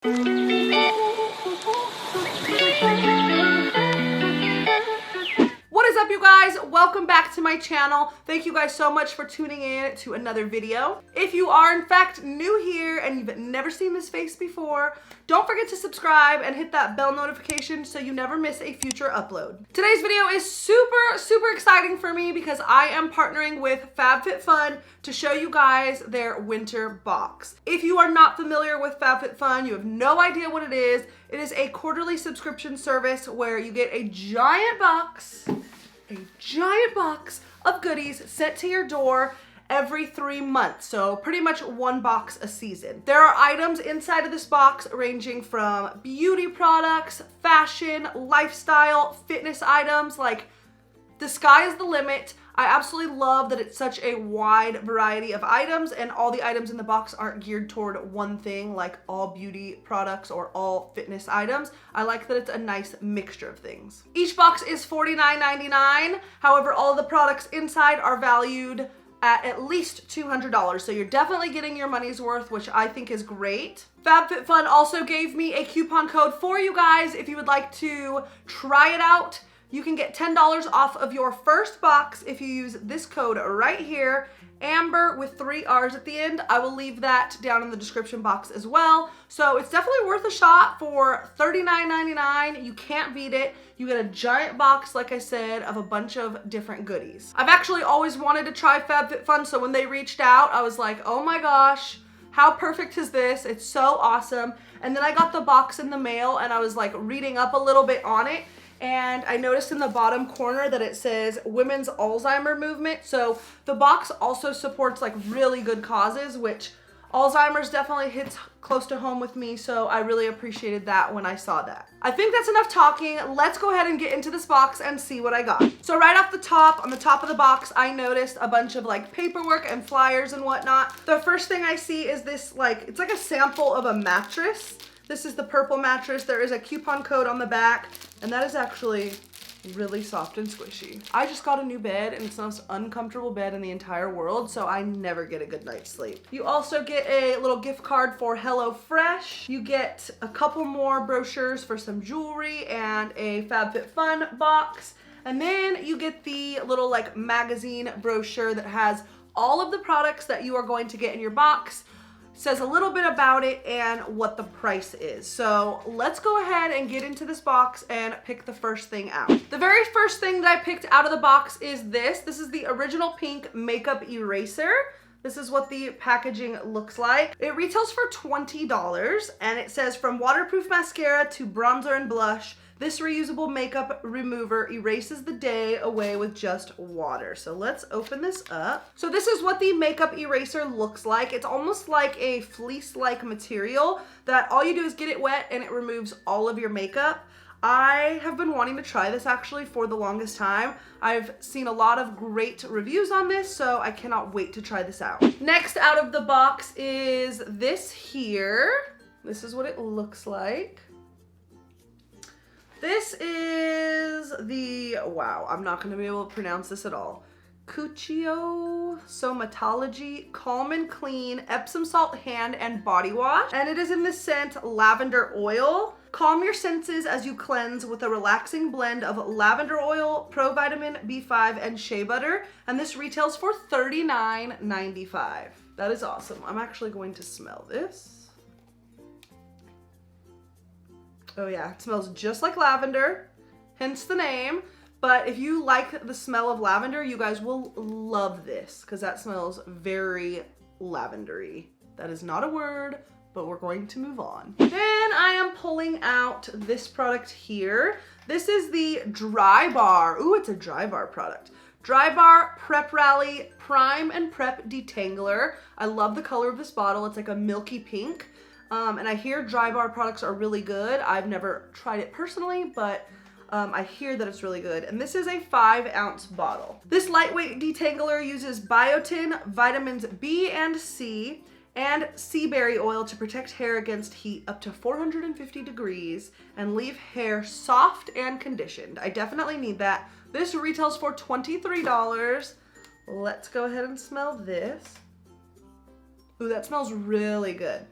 What is up, you guys? Welcome back to my channel. Thank you guys so much for tuning in to another video. If you are in fact new here and you've never seen this face before, don't forget to subscribe and hit that bell notification so you never miss a future upload. Today's video is super exciting for me because I am partnering with FabFitFun to show you guys their winter box. If you are not familiar with FabFitFun, you have no idea what it is. It is a quarterly subscription service where you get a giant box of goodies sent to your door every 3 months. So pretty much one box a season. There are items inside of this box ranging from beauty products, fashion, lifestyle, fitness items. Like, the sky is the limit. I absolutely love that it's such a wide variety of items, and all the items in the box aren't geared toward one thing like all beauty products or all fitness items. I like that it's a nice mixture of things. Each box is $49.99. However, all of the products inside are valued at least $200. So you're definitely getting your money's worth, which I think is great. FabFitFun also gave me a coupon code for you guys. If you would like to try it out, you can get $10 off of your first box if you use this code right here, Amber with 3 R's at the end. I will leave that down in the description box as well. So it's definitely worth a shot for $39.99. You can't beat it. You get a giant box, like I said, of a bunch of different goodies. I've actually always wanted to try FabFitFun, so when they reached out, I was like, oh my gosh, how perfect is this? It's so awesome. And then I got the box in the mail and I was like reading up a little bit on it. And I noticed in the bottom corner that it says Women's Alzheimer Movement. So the box also supports like really good causes, which Alzheimer's definitely hits close to home with me. So I really appreciated that when I saw that. I think that's enough talking. Let's go ahead and get into this box and see what I got. So right off the top, on the top of the box, I noticed a bunch of like paperwork and flyers and whatnot. The first thing I see is this, like, it's like a sample of a mattress. This is the purple mattress. There is a coupon code on the back, and that is actually really soft and squishy. I just got a new bed, and it's the most uncomfortable bed in the entire world, so I never get a good night's sleep. You also get a little gift card for HelloFresh. You get a couple more brochures for some jewelry and a FabFitFun box. And then you get the little like magazine brochure that has all of the products that you are going to get in your box. Says a little bit about it and what the price is. So let's go ahead and get into this box and pick the first thing out. The very first thing that I picked out of the box is this. This is the original pink makeup eraser. This is what the packaging looks like. It retails for $20 and it says, from waterproof mascara to bronzer and blush, this reusable makeup remover erases the day away with just water. So let's open this up. So this is what the makeup eraser looks like. It's almost like a fleece-like material that all you do is get it wet and it removes all of your makeup. I have been wanting to try this actually for the longest time. I've seen a lot of great reviews on this, so I cannot wait to try this out. Next out of the box is this here. This is what it looks like. This is the, wow, I'm not gonna be able to pronounce this at all. Cuccio Somatology Calm and Clean Epsom Salt Hand and Body Wash. And it is in the scent Lavender Oil. Calm your senses as you cleanse with a relaxing blend of lavender oil, provitamin B5, and shea butter. And this retails for $39.95. That is awesome. I'm actually going to smell this. Oh yeah, it smells just like lavender, hence the name. But if you like the smell of lavender, you guys will love this because that smells very lavendery. That is not a word, but we're going to move on. Then I am pulling out this product here. This is the Dry Bar. Ooh, it's a Dry Bar product. Dry Bar Prep Rally Prime and Prep Detangler. I love the color of this bottle. It's like a milky pink. And I hear Dry Bar products are really good. I've never tried it personally, but I hear that it's really good. And this is a 5-ounce bottle. This lightweight detangler uses biotin, vitamins B and C, and sea berry oil to protect hair against heat up to 450 degrees and leave hair soft and conditioned. I definitely need that. This retails for $23. Let's go ahead and smell this. Ooh, that smells really good.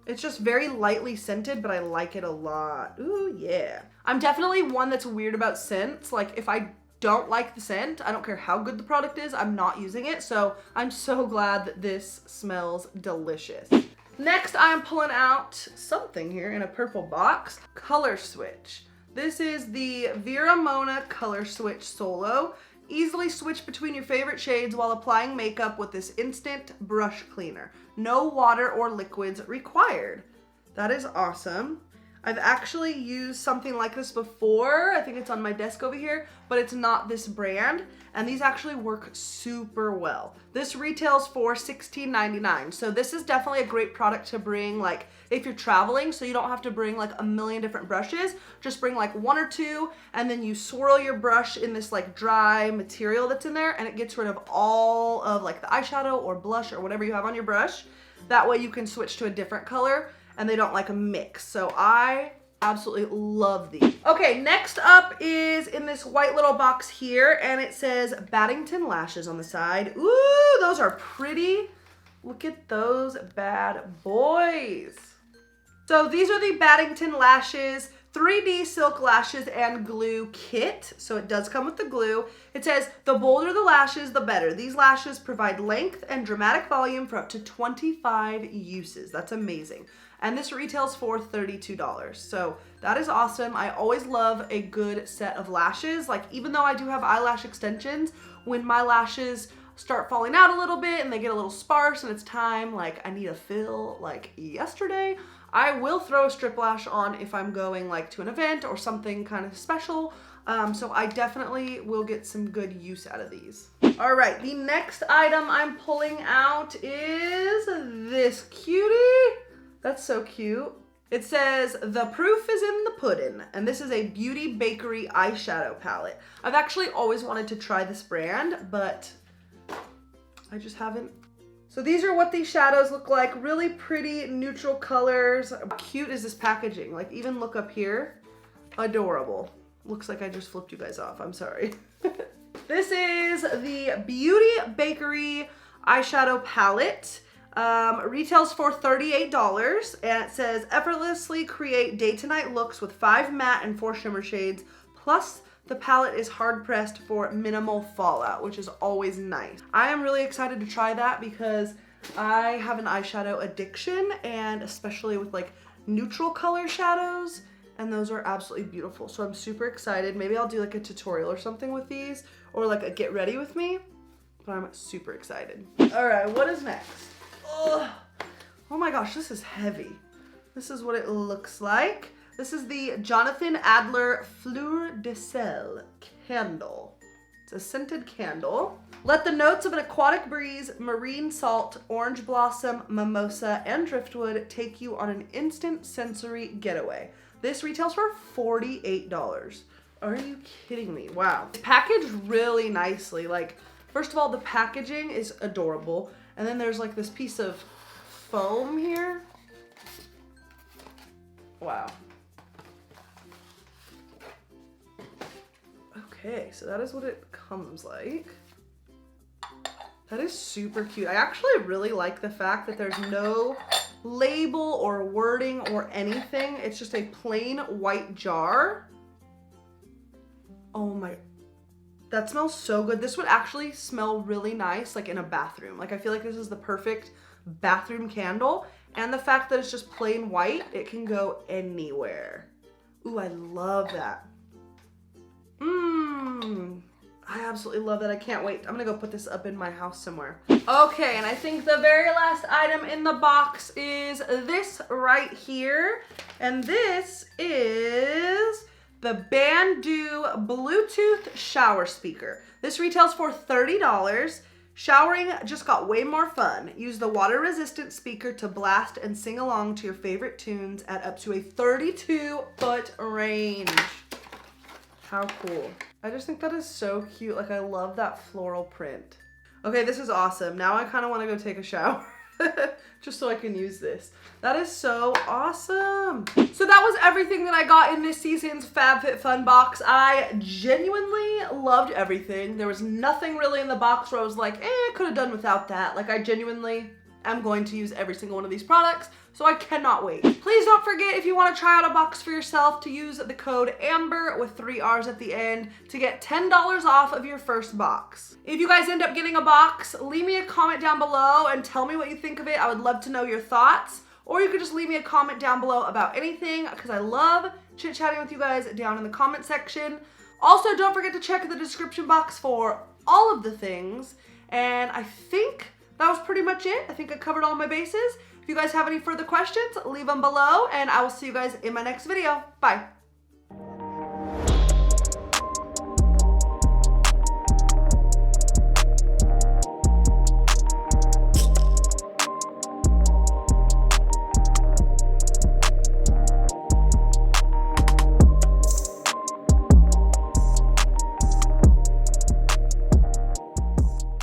It's just very lightly scented, but I like it a lot. Ooh, yeah. I'm definitely one that's weird about scents. Like if I don't like the scent, I don't care how good the product is, I'm not using it. So I'm so glad that this smells delicious. Next, I'm pulling out something here in a purple box. Color Switch. This is the Vera Mona Color Switch Solo. Easily switch between your favorite shades while applying makeup with this instant brush cleaner. No water or liquids required. That is awesome. I've actually used something like this before. I think it's on my desk over here, but it's not this brand. And these actually work super well. This retails for $16.99. So this is definitely a great product to bring like if you're traveling, so you don't have to bring like a million different brushes. Just bring like one or two, and then you swirl your brush in this like dry material that's in there, and it gets rid of all of like the eyeshadow or blush or whatever you have on your brush. That way you can switch to a different color and they don't like a mix. So I absolutely love these. Okay, next up is in this white little box here, and it says Baddington lashes on the side. Ooh, those are pretty. Look at those bad boys. So these are the Baddington lashes 3D silk lashes and glue kit. So it does come with the glue. It says the bolder the lashes, the better. These lashes provide length and dramatic volume for up to 25 uses. That's amazing. And this retails for $32. So that is awesome. I always love a good set of lashes. Like even though I do have eyelash extensions, when my lashes start falling out a little bit and they get a little sparse and it's time, like I need a fill like yesterday, I will throw a strip lash on if I'm going like to an event or something kind of special. So I definitely will get some good use out of these. All right, the next item I'm pulling out is this cutie. That's so cute. It says, the proof is in the pudding, and this is a Beauty Bakery eyeshadow palette. I've actually always wanted to try this brand, but I just haven't. So these are what these shadows look like. Really pretty neutral colors. How cute is this packaging? Like even look up here. Adorable. Looks like I just flipped you guys off. I'm sorry. This is the Beauty Bakery eyeshadow palette. Retails for $38, and it says effortlessly create day to night looks with 5 matte and 4 shimmer shades. Plus the palette is hard pressed for minimal fallout, which is always nice. I am really excited to try that because I have an eyeshadow addiction, and especially with like neutral color shadows, and those are absolutely beautiful. So I'm super excited. Maybe I'll do like a tutorial or something with these, or like a get ready with me, but I'm super excited. All right, what is next? Oh my gosh, this is heavy. This is what it looks like. This is the Jonathan Adler Fleur de Sel candle. It's a scented candle. Let the notes of an aquatic breeze, marine salt, orange blossom, mimosa, and driftwood take you on an instant sensory getaway. This retails for $48. Are you kidding me? Wow. It's packaged really nicely. Like, first of all, the packaging is adorable. And then there's like this piece of foam here. Wow. Okay, so that is what it comes like. That is super cute. I actually really like the fact that there's no label or wording or anything. It's just a plain white jar. Oh my, that smells so good. This would actually smell really nice like in a bathroom. Like I feel like this is the perfect bathroom candle. And the fact that it's just plain white, it can go anywhere. Ooh, I love that. I absolutely love that. I can't wait. I'm gonna go put this up in my house somewhere. Okay, and I think the very last item in the box is this right here. And this is the Bandu Bluetooth shower speaker. This retails for $30. Showering just got way more fun. Use the water-resistant speaker to blast and sing along to your favorite tunes at up to a 32-foot range. How cool. I just think that is so cute. Like, I love that floral print. Okay, this is awesome. Now I kind of want to go take a shower just so I can use this. That is so awesome. So that was everything that I got in this season's FabFitFun box. I genuinely loved everything. There was nothing really in the box where I was like, I could have done without that. Like, I genuinely am going to use every single one of these products, so I cannot wait. Please don't forget, if you want to try out a box for yourself, to use the code AMBER with 3 R's at the end to get $10 off of your first box. If you guys end up getting a box, leave me a comment down below and tell me what you think of it. I would love to know your thoughts. Or you could just leave me a comment down below about anything, because I love chit-chatting with you guys down in the comment section. Also, don't forget to check the description box for all of the things. And I think that was pretty much it. I think I covered all my bases. If you guys have any further questions, leave them below, and I will see you guys in my next video. Bye.